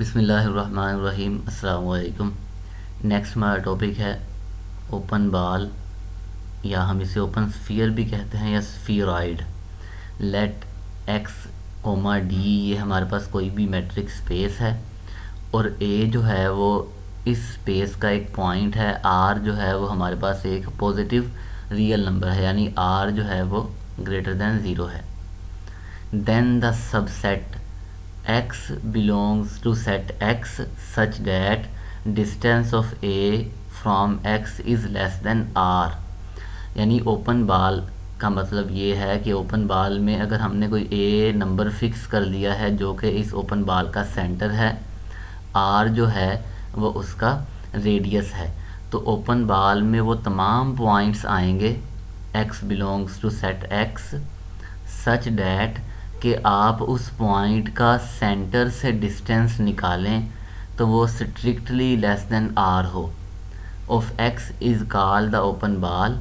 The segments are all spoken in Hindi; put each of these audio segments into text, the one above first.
बिस्मिल्लाहिर्रहमानिर्रहीम। अस्सलाम वालेकुम। नेक्स्ट हमारा टॉपिक है ओपन बॉल, या हम इसे ओपन स्फीयर भी कहते हैं या स्फीरॉइड। लेट एक्स कोमा डी, ये हमारे पास कोई भी मैट्रिक स्पेस है और ए जो है वो इस स्पेस का एक पॉइंट है। आर जो है वो हमारे पास एक पॉजिटिव रियल नंबर है, यानी आर जो है वो ग्रेटर दैन ज़ीरो है। Then the subset x belongs to set x such that distance of a from x is less than r। यानी ओपन बॉल का मतलब ये है कि ओपन बॉल में अगर हमने कोई a नंबर फिक्स कर लिया है जो कि इस ओपन बॉल का सेंटर है, r जो है वो उसका रेडियस है, तो ओपन बॉल में वो तमाम पॉइंट्स आएंगे x belongs to set x such that कि आप उस पॉइंट का सेंटर से डिस्टेंस निकालें तो वो स्ट्रिक्टली लेस देन आर हो। Of X is called the open ball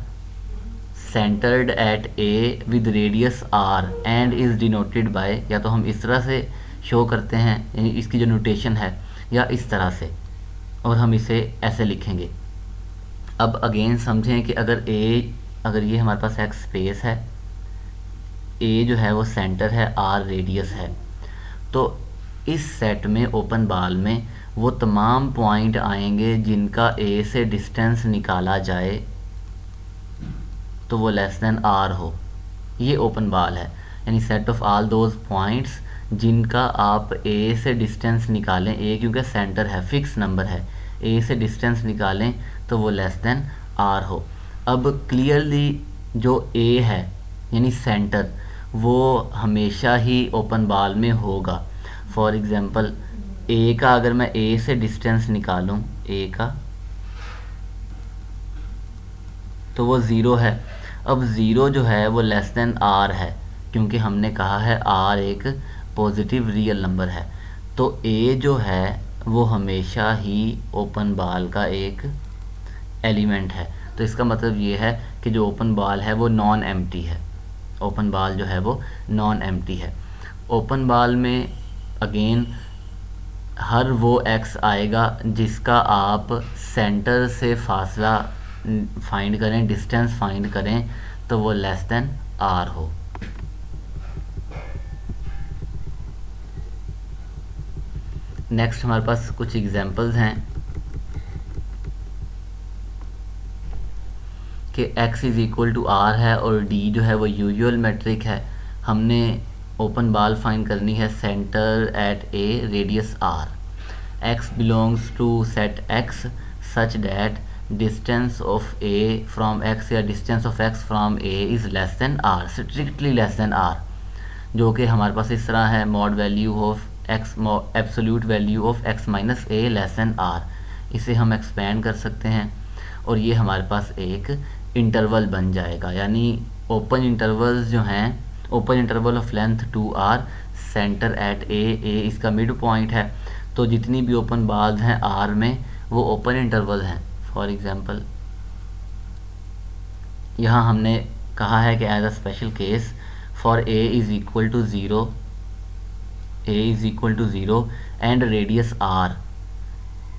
centred at A with radius R and is denoted by, या तो हम इस तरह से शो करते हैं, यानी इसकी जो नोटेशन है, या इस तरह से, और हम इसे ऐसे लिखेंगे। अब अगेन समझें कि अगर ये हमारे पास एक्स स्पेस है, ए जो है वो सेंटर है, आर रेडियस है, तो इस सेट में ओपन बॉल में वो तमाम पॉइंट आएंगे जिनका ए से डिस्टेंस निकाला जाए तो वो लेस देन आर हो। ये ओपन बॉल है, यानी set of all those points जिनका आप ए से डिस्टेंस निकालें, ए क्योंकि सेंटर है, फिक्स नंबर है, ए से डिस्टेंस निकालें तो वो लेस देन आर हो। अब क्लियरली जो ए है यानी सेंटर, वो हमेशा ही ओपन बॉल में होगा। फॉर एग्ज़ाम्पल ए का अगर मैं ए से डिस्टेंस निकालूं, ए का, तो वो ज़ीरो है। अब ज़ीरो जो है वो लेस देन आर है, क्योंकि हमने कहा है आर एक पॉजिटिव रियल नंबर है, तो ए जो है वो हमेशा ही ओपन बॉल का एक एलिमेंट है। तो इसका मतलब ये है कि जो ओपन बॉल है वो नॉन एम्प्टी है, ओपन बॉल जो है वो नॉन एम्प्टी है। ओपन बॉल में अगेन हर वो एक्स आएगा जिसका आप सेंटर से फासला फाइंड करें, डिस्टेंस फाइंड करें, तो वो लेस देन आर हो। नेक्स्ट हमारे पास कुछ एग्जांपल्स हैं कि x is equal to R है और d जो है वो यूजुअल मेट्रिक है। हमने ओपन बॉल फाइंड करनी है centre at A radius r। x belongs to set x such that distance of a from x या distance of x from a is less than r, strictly less than r, जो कि हमारे पास इस तरह है mod value of x, absolute value of x minus a less than r। इसे हम एक्सपेंड कर सकते हैं और ये हमारे पास एक इंटरवल बन जाएगा, यानी ओपन इंटरवल्स जो हैं, open interval of length 2r, centre at a इसका मिड पॉइंट है, तो जितनी भी ओपन बॉल्स हैं r में वो ओपन इंटरवल हैं। फॉर एग्जांपल यहाँ हमने कहा है कि as a special case for a is equal to zero and radius r,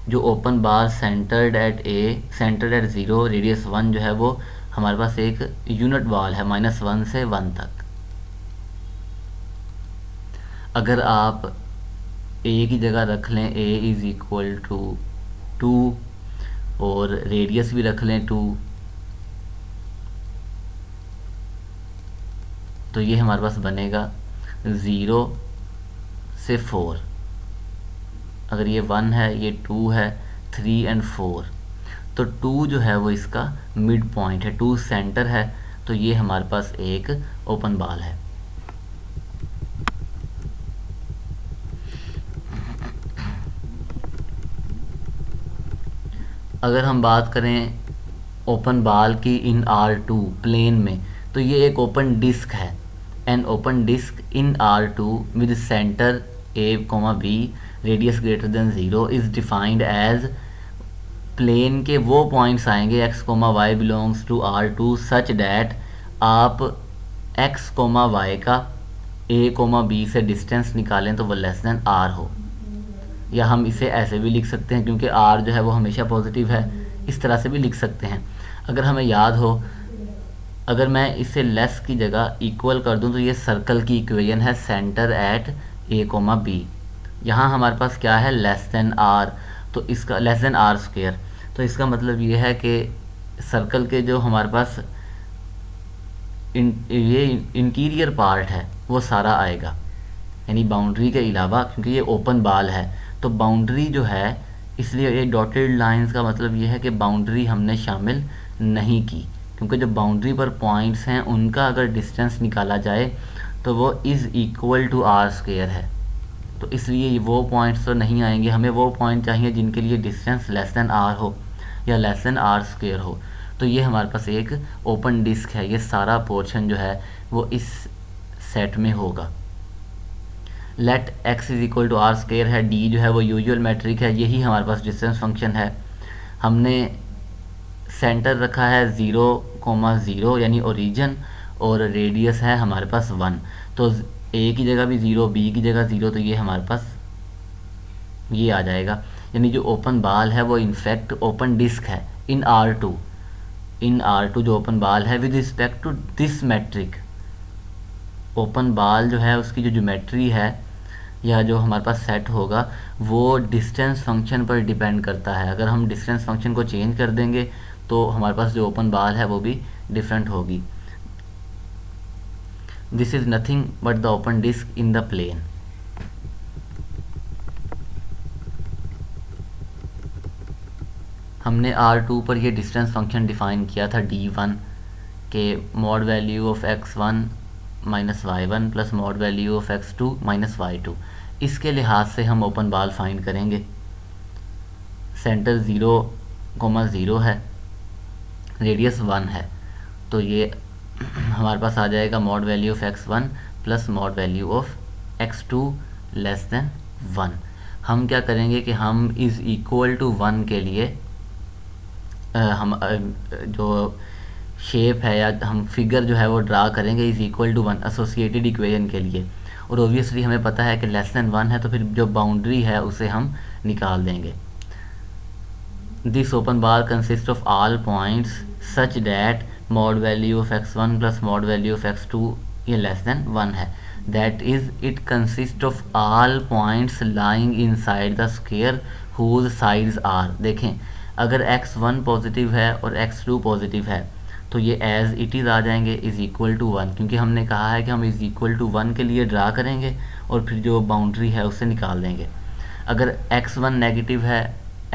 जो open ball centred at zero, radius 1 जो है वो हमारे पास एक यूनिट बॉल है -1 से 1 तक। अगर आप a की जगह रख लें a इज़ इक्वल टू 2 और रेडियस भी रख लें 2, तो ये हमारे पास बनेगा 0 से 4। अगर ये 1 है, ये 2 है, 3 एंड 4, तो 2 जो है वो इसका मिड पॉइंट है, 2 सेंटर है, तो ये हमारे पास एक ओपन बॉल है। अगर हम बात करें ओपन बॉल की इन R2 प्लेन में, तो ये एक ओपन डिस्क है। An open disc in R2 with centre a, b, radius greater than 0 is defined as, plane के वो पॉइंट्स आएंगे x, y belongs to R2 such that आप x, y का a, b से डिस्टेंस निकालें तो वो लेस देन r हो। या हम इसे ऐसे भी लिख सकते हैं क्योंकि आर जो है वो हमेशा पॉजिटिव है, इस तरह से भी लिख सकते हैं। अगर हमें याद हो, अगर मैं इसे लेस की जगह इक्वल कर दूं तो ये सर्कल की इक्वेशन है centre at A comma B. यहाँ हमारे पास क्या है, लेस देन आर, तो इसका लेस देन आर स्क्वायर, तो इसका मतलब ये है कि सर्कल के जो हमारे पास ये इंटीरियर पार्ट है वो सारा आएगा, यानी बाउंड्री के अलावा, क्योंकि ये ओपन बाल है तो बाउंड्री जो है, इसलिए ये डॉटेड लाइंस का मतलब ये है कि बाउंड्री हमने शामिल नहीं की, क्योंकि जो बाउंड्री पर पॉइंट्स हैं उनका अगर डिस्टेंस निकाला जाए तो वो is equal to R square है, तो इसलिए वो पॉइंट्स तो नहीं आएंगे, हमें वो पॉइंट चाहिए जिनके लिए डिस्टेंस लेस देन आर हो या लेस देन आर स्क्वायर हो। तो ये हमारे पास एक ओपन डिस्क है, ये सारा पोर्शन जो है वो इस सेट में होगा। Let X is equal to R square है, डी जो है वो यूजुअल मैट्रिक है, यही हमारे पास डिस्टेंस फंक्शन है। हमने सेंटर रखा है 0,0 यानी ओरिजिन, और रेडियस है हमारे पास 1, तो ए की जगह भी 0, बी की जगह 0, तो ये हमारे पास ये आ जाएगा, यानी जो ओपन बाल है वो इनफैक्ट ओपन डिस्क है इन R2, जो ओपन बाल है with respect to this metric. Open ball जो है उसकी जो ज्योमेट्री है या जो हमारे पास सेट होगा वो डिस्टेंस फंक्शन पर डिपेंड करता है। अगर हम डिस्टेंस फंक्शन को चेंज कर देंगे तो हमारे पास जो ओपन बाल है वो भी डिफरेंट होगी। This is nothing but the open disc in the plane. हमने R2 पर ये डिस्टेंस फंक्शन डिफ़ाइन किया था D1 के mod value of x1 minus y1 plus mod value of x2 minus y2। इसके लिहाज से हम ओपन बाल फाइंड करेंगे। सेंटर 0,0 है, रेडियस 1 है, तो ये हमारे पास आ जाएगा mod value of x1 plus mod value of x2 less than 1। हम क्या करेंगे कि हम इज़ इक्वल टू 1 के लिए हम जो शेप है या हम फिगर जो है वो ड्रा करेंगे is equal to 1 associated equation के लिए, और ओबियसली हमें पता है कि लेस देन 1 है तो फिर जो बाउंड्री है उसे हम निकाल देंगे। This open ball consist of all points such that mod value of x1 plus mod value of x2 ये लेस देन 1 है, that is it consist of all points lying inside the square whose sides are. देखें, अगर x1 पॉजिटिव है और x2 पॉजिटिव है तो ये एज इट इज़ आ जाएंगे इज़ इक्वल टू 1, क्योंकि हमने कहा है कि हम इज़ इक्वल टू 1 के लिए ड्रा करेंगे और फिर जो बाउंड्री है उसे निकाल देंगे। अगर x1 नेगेटिव है,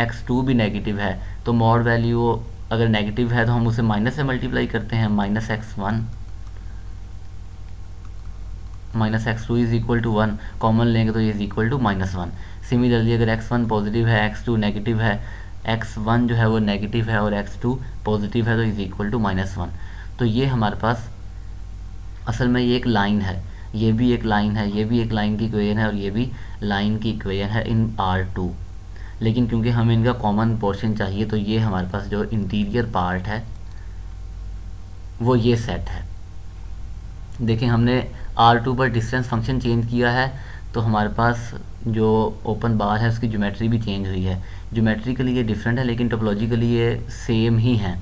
x2 भी नेगेटिव है, तो मॉड वैल्यू अगर नेगेटिव है तो हम उसे माइनस से मल्टीप्लाई करते हैं, minus x1 minus x2 is equal to 1, common लेंगे तो ये इज़ इक्वल टू -1। सिमिलरली अगर x1 पॉजिटिव है, x2 नेगेटिव है, x1 जो है वो नेगेटिव है और x2 पॉजिटिव है तो इज़ इक्वल टू -1। तो ये हमारे पास असल में ये एक लाइन है, ये भी एक लाइन है, ये भी एक लाइन की इक्वेशन है और ये भी लाइन की इक्वेशन है इन R2, लेकिन क्योंकि हमें इनका कॉमन पोर्शन चाहिए तो ये हमारे पास जो इंटीरियर पार्ट है वो ये सेट है। देखें, हमने R2 पर डिस्टेंस फंक्शन चेंज किया है तो हमारे पास जो ओपन बार है उसकी ज्योमेट्री भी चेंज हुई है। ज्योमेट्रिकली ये डिफरेंट है लेकिन टोपोलॉजिकली ये सेम ही हैं,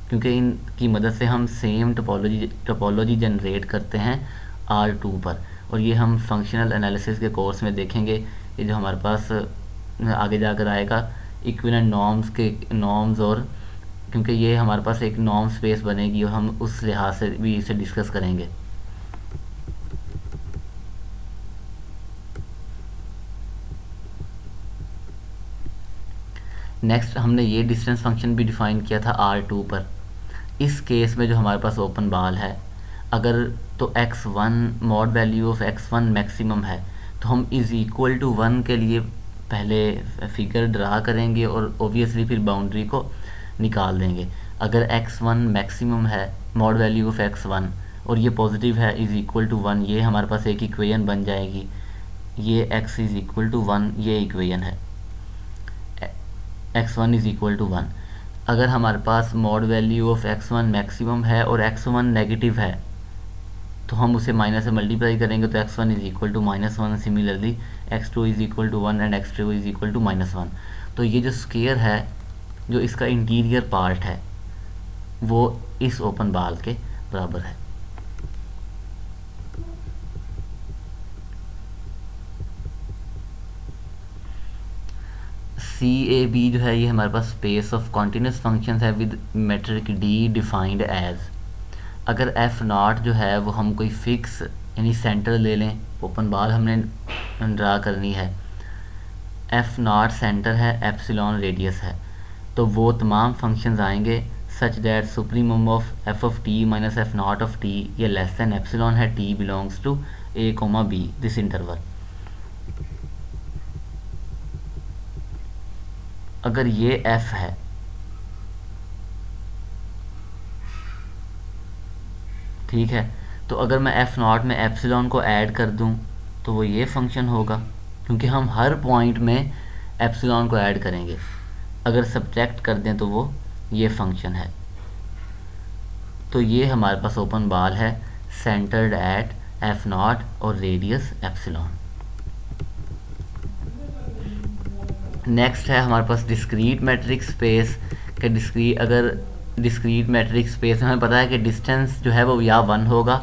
क्योंकि इनकी मदद से हम सेम टोपोलॉजी जनरेट करते हैं R2 पर, और ये हम फंक्शनल एनालिसिस के कोर्स में देखेंगे। ये जो हमारे पास आगे जाकर आएगा इक्विवेलेंट नॉर्म्स और क्योंकि ये हमारे पास एक नॉर्म स्पेस बनेगी और हम उस लिहाज से भी इसे डिस्कस करेंगे। नेक्स्ट हमने ये डिस्टेंस फंक्शन भी डिफ़ाइन किया था R2 पर। इस केस में जो हमारे पास ओपन बाल है, अगर तो x1 mod value of x1 maximum है तो हम इज़ इक्वल टू 1 के लिए पहले फिगर ड्रा करेंगे और ओबियसली फिर बाउंड्री को निकाल देंगे। अगर x1 मैक्सिमम है मॉड वैल्यू ऑफ x1 और ये पॉजिटिव है इज़ इक्वल टू 1, ये हमारे पास एक इक्वेशन बन जाएगी, ये x इज़ इक्वल टू 1 ये इक्वेशन है, x1 इज़ इक्वल टू 1। अगर हमारे पास mod value of x1 maximum है और x1 नेगेटिव है तो हम उसे माइनस से मल्टीप्लाई करेंगे तो x1 is equal to -1, similarly x2 is equal to 1 and x3 is equal to -1। तो ये जो स्क्वायर है, जो इसका इंटीरियर पार्ट है, वो इस ओपन बाल के बराबर है। CAB जो है ये हमारे पास स्पेस ऑफ कॉन्टिन्यूस फंक्शंस है with metric D defined as. अगर F0 जो है वो हम कोई फिक्स यानी सेंटर ले लें, ओपन बाल हमने ड्रा करनी है, F0 सेंटर है, एप्सिलॉन रेडियस है, तो वो तमाम फंक्शंस आएंगे such that supremum of f of t minus F0 of t ये लेस दैन एप्सिलॉन है, t belongs to a, b this interval. अगर ये f है, ठीक है, तो अगर मैं F0 में एप्सिलॉन को ऐड कर दूं तो वो ये फंक्शन होगा, क्योंकि हम हर पॉइंट में एप्सिलॉन को ऐड करेंगे। अगर सब्ट्रैक्ट कर दें तो वो ये फंक्शन है। तो ये हमारे पास ओपन बाल है सेंटर्ड एट F0 और रेडियस एप्सिलॉन। नेक्स्ट है हमारे पास डिस्क्रीट मैट्रिक स्पेस के अगर डिस्क्रीट मैट्रिक स्पेस में हमें पता है कि डिस्टेंस जो है वो या 1 होगा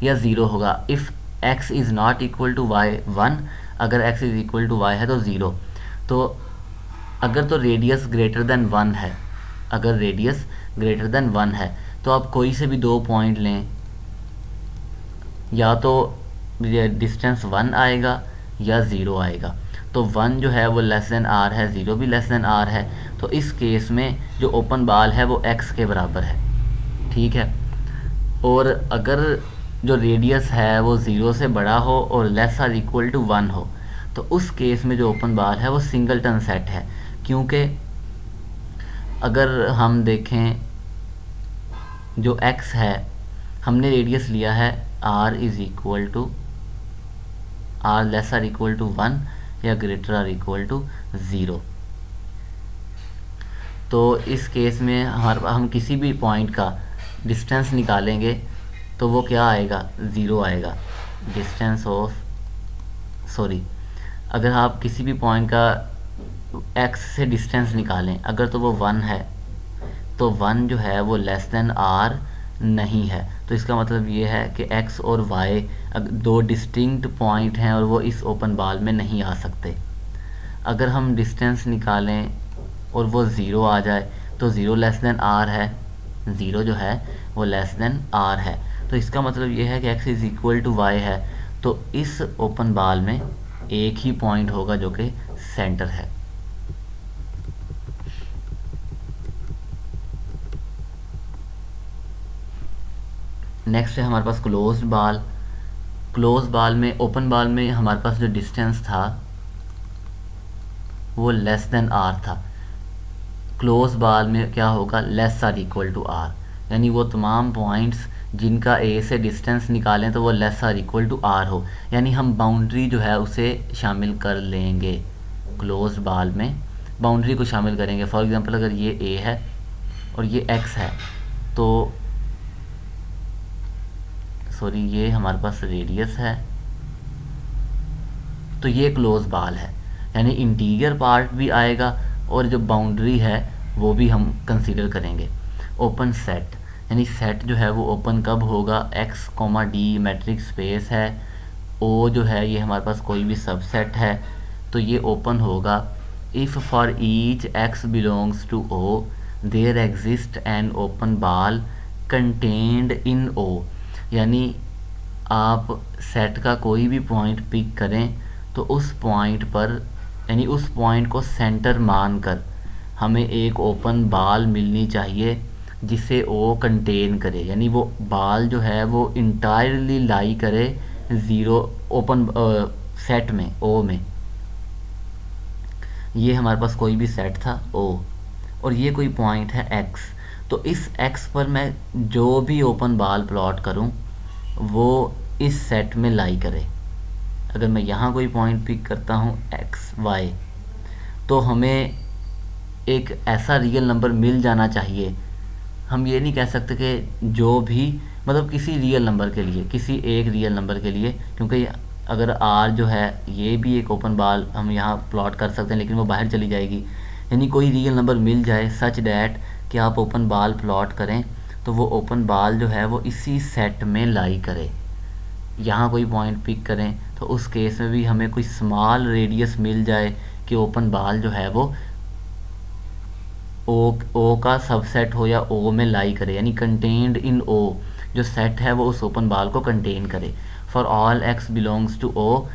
या 0 होगा। If x is not equal to y 1, अगर x is equal to y है तो 0। तो अगर तो रेडियस ग्रेटर देन 1 है, अगर रेडियस ग्रेटर देन 1 है तो आप कोई से भी 2 पॉइंट लें, या तो डिस्टेंस 1 आएगा या 0 आएगा। तो 1 जो है वो लेस देन r है, 0 भी लेस देन r है, तो इस केस में जो ओपन बाल है वो x के बराबर है, ठीक है। और अगर जो रेडियस है वो 0 से बड़ा हो और लेस आर इक्वल टू 1 हो, तो उस केस में जो ओपन बाल है वो सिंगलटन सेट है, क्योंकि अगर हम देखें जो x है, हमने रेडियस लिया है r is equal to r less or equal to 1 या ग्रेटर आर इक्वल टू 0। तो इस केस में हम किसी भी पॉइंट का डिस्टेंस निकालेंगे तो वो क्या आएगा, 0 आएगा। डिस्टेंस ऑफ अगर आप किसी भी पॉइंट का x से डिस्टेंस निकालें, अगर तो वो 1 है तो 1 जो है वो लेस देन r नहीं है। तो इसका मतलब ये है कि x और y दो डिस्टिंक्ट पॉइंट हैं और वो इस ओपन बाल में नहीं आ सकते। अगर हम डिस्टेंस निकालें और वो 0 आ जाए तो 0 लेस देन r है, 0 जो है वो लेस देन r है। तो इसका मतलब ये है कि x is equal to y है, तो इस ओपन बाल में एक ही पॉइंट होगा जो कि सेंटर है। नेक्स्ट है हमारे पास क्लोज्ड बाल। क्लोज बाल में, ओपन बाल में हमारे पास जो डिस्टेंस था वो लेस देन r था। क्लोज बाल में क्या होगा, less or equal to r, यानी वो तमाम पॉइंट्स जिनका a से डिस्टेंस निकालें तो वो less or equal to r हो, यानी हम बाउंड्री जो है उसे शामिल कर लेंगे। क्लोज बाल में बाउंड्री को शामिल करेंगे। फॉर एग्जांपल अगर ये a है और ये x है, तो ये हमारे पास रेडियस है, तो ये क्लोज बाल है, यानी इंटीरियर पार्ट भी आएगा और जो बाउंड्री है वो भी हम कंसीडर करेंगे। ओपन सेट, यानी सेट जो है वो ओपन कब होगा, x, d मैट्रिक स्पेस है, o जो है ये हमारे पास कोई भी सबसेट है, तो ये ओपन होगा if for each x belongs to o there exist an open ball contained in o। यानी आप सेट का कोई भी पॉइंट पिक करें तो उस पॉइंट पर, यानी उस पॉइंट को सेंटर मानकर हमें एक ओपन बाल मिलनी चाहिए जिसे ओ कंटेन करे, यानी वो बाल जो है वो इंटायरली लाई करे 0 ओपन सेट में, ओ में। ये हमारे पास कोई भी सेट था ओ, और ये कोई पॉइंट है x, तो इस x पर मैं जो भी ओपन बाल प्लॉट करूं वो इस सेट में लाई करे। अगर मैं यहाँ कोई पॉइंट पिक करता हूँ x y, तो हमें एक ऐसा रियल नंबर मिल जाना चाहिए। हम ये नहीं कह सकते कि जो भी मतलब किसी रियल नंबर के लिए, किसी एक रियल नंबर के लिए, क्योंकि अगर आर जो है ये भी एक ओपन बॉल हम यहाँ प्लॉट कर सकते हैं, लेकिन वो बाहर चली जाएगी। यानी कोई रियल नंबर मिल जाए सच डैट कि आप ओपन बॉल प्लॉट करें, तो वो ओपन बॉल जो है वो इसी सेट में लाई करे। यहाँ कोई पॉइंट पिक करें तो उस केस में भी हमें कोई स्मॉल रेडियस मिल जाए कि ओपन बॉल जो है वो ओ का सबसेट हो या ओ में लाई करे, यानी कंटेन्ड इन ओ, जो सेट है वो उस ओपन बॉल को कंटेन करे। For all X belongs to O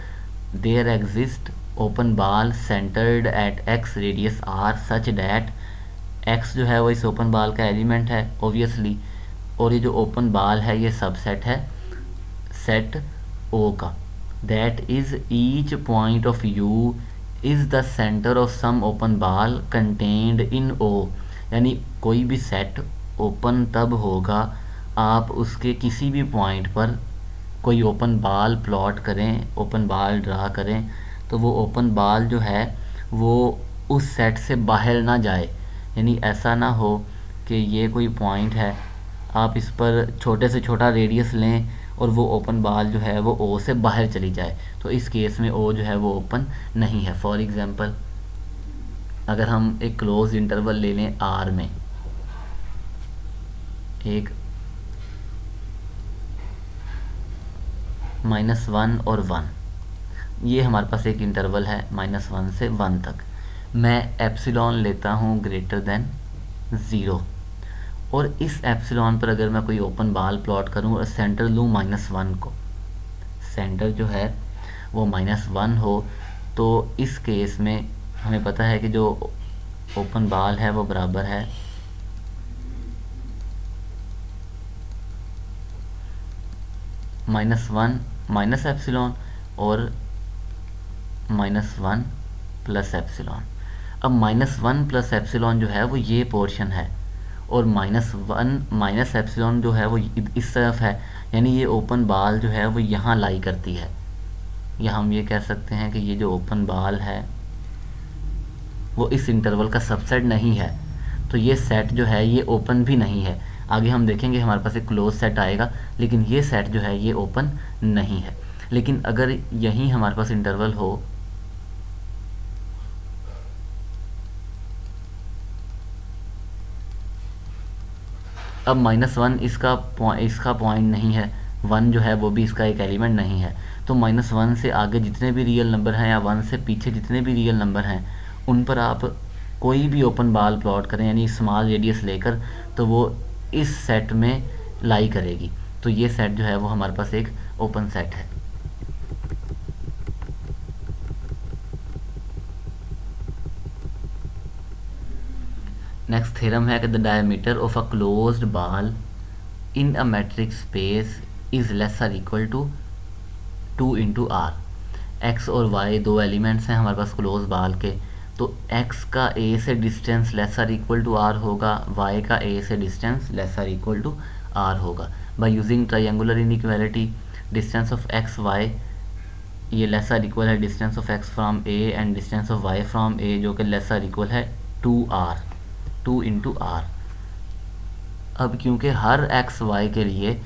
there exist open ball centred at X radius R such that, X जो है वो इस ओपन बॉल का एलिमेंट है ओबियसली, और ये जो ओपन बॉल है ये सबसेट है सेट ओ का। That is each point of U is the centre of some open ball contained in O, यानी कोई भी सेट ओपन तब होगा आप उसके किसी भी पॉइंट पर कोई ओपन बॉल प्लॉट करें, ओपन बॉल ड्रा करें, तो वो ओपन बॉल जो है वो उस सेट से बाहर ना जाए। यानी ऐसा ना हो कि ये कोई पॉइंट है, आप इस पर छोटे से छोटा रेडियस लें और वो ओपन बॉल जो है वो ओ से बाहर चली जाए, तो इस केस में ओ जो है वो ओपन नहीं है। फॉर एग्ज़ाम्पल अगर हम एक क्लोज इंटरवल ले लें आर में, एक -1 और 1, ये हमारे पास एक इंटरवल है -1 से 1 तक। मैं एप्सिलॉन लेता हूँ ग्रेटर देन 0, और इस एप्सिलॉन पर अगर मैं कोई ओपन बॉल प्लॉट करूँ और सेंटर लूँ -1 को, सेंटर जो है वो -1 हो, तो इस केस में हमें पता है कि जो ओपन बॉल है वो बराबर है -1 माइनस एप्सिलॉन और -1 प्लस एप्सिलॉन। अब -1 प्लस एप्सिलॉन जो है वो ये पोर्शन है, और -1 माइनस एप्सिलॉन जो है वो इस तरफ है, यानी ये ओपन बॉल जो है वो यहाँ लाई करती है। या हम ये कह सकते हैं कि ये जो ओपन बॉल है वो इस इंटरवल का सबसेट नहीं है, तो ये सेट जो है ये ओपन भी नहीं है। आगे हम देखेंगे हमारे पास एक क्लोज सेट आएगा, लेकिन ये सेट जो है ये ओपन नहीं है। लेकिन अगर यहीं हमारे पास इंटरवल हो, अब -1 इसका पॉइंट नहीं है, 1 जो है वो भी इसका एक एलिमेंट नहीं है, तो -1 से आगे जितने भी रियल नंबर हैं या 1 से पीछे जितने भी रियल नंबर हैं उन पर आप कोई भी ओपन बॉल प्लॉट करें, यानी स्मॉल रेडियस लेकर, तो वो इस सेट में लाई करेगी। तो ये सेट जो है वो हमारे पास एक ओपन सेट है। नेक्स्ट थ्योरम है कि the diameter of a closed ball in a metric space is less और equal to 2 into r. X और वाई दो एलिमेंट्स हैं हमारे पास क्लोज बॉल के, तो x का a से डिस्टेंस लेस और इक्वल टू r होगा, y का a से डिस्टेंस लेस और इक्वल टू r होगा। By using triangular inequality distance of x y, ये लेस और इक्वल है distance of x from a and distance of y from a, जो कि लेस और इक्वल है 2r, 2 इंटू r। अब क्योंकि हर x y के लिए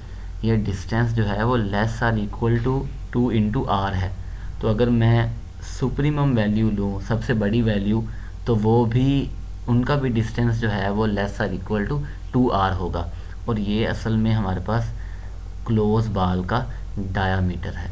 ये डिस्टेंस जो है वो लेस और इक्वल टू 2 इंटू r है, तो अगर मैं सुप्रीमम वैल्यू लूँ, सबसे बड़ी वैल्यू, तो वो भी उनका भी डिस्टेंस जो है वो लेस और इक्वल टू 2r होगा, और ये असल में हमारे पास क्लोज बॉल का डायामीटर है।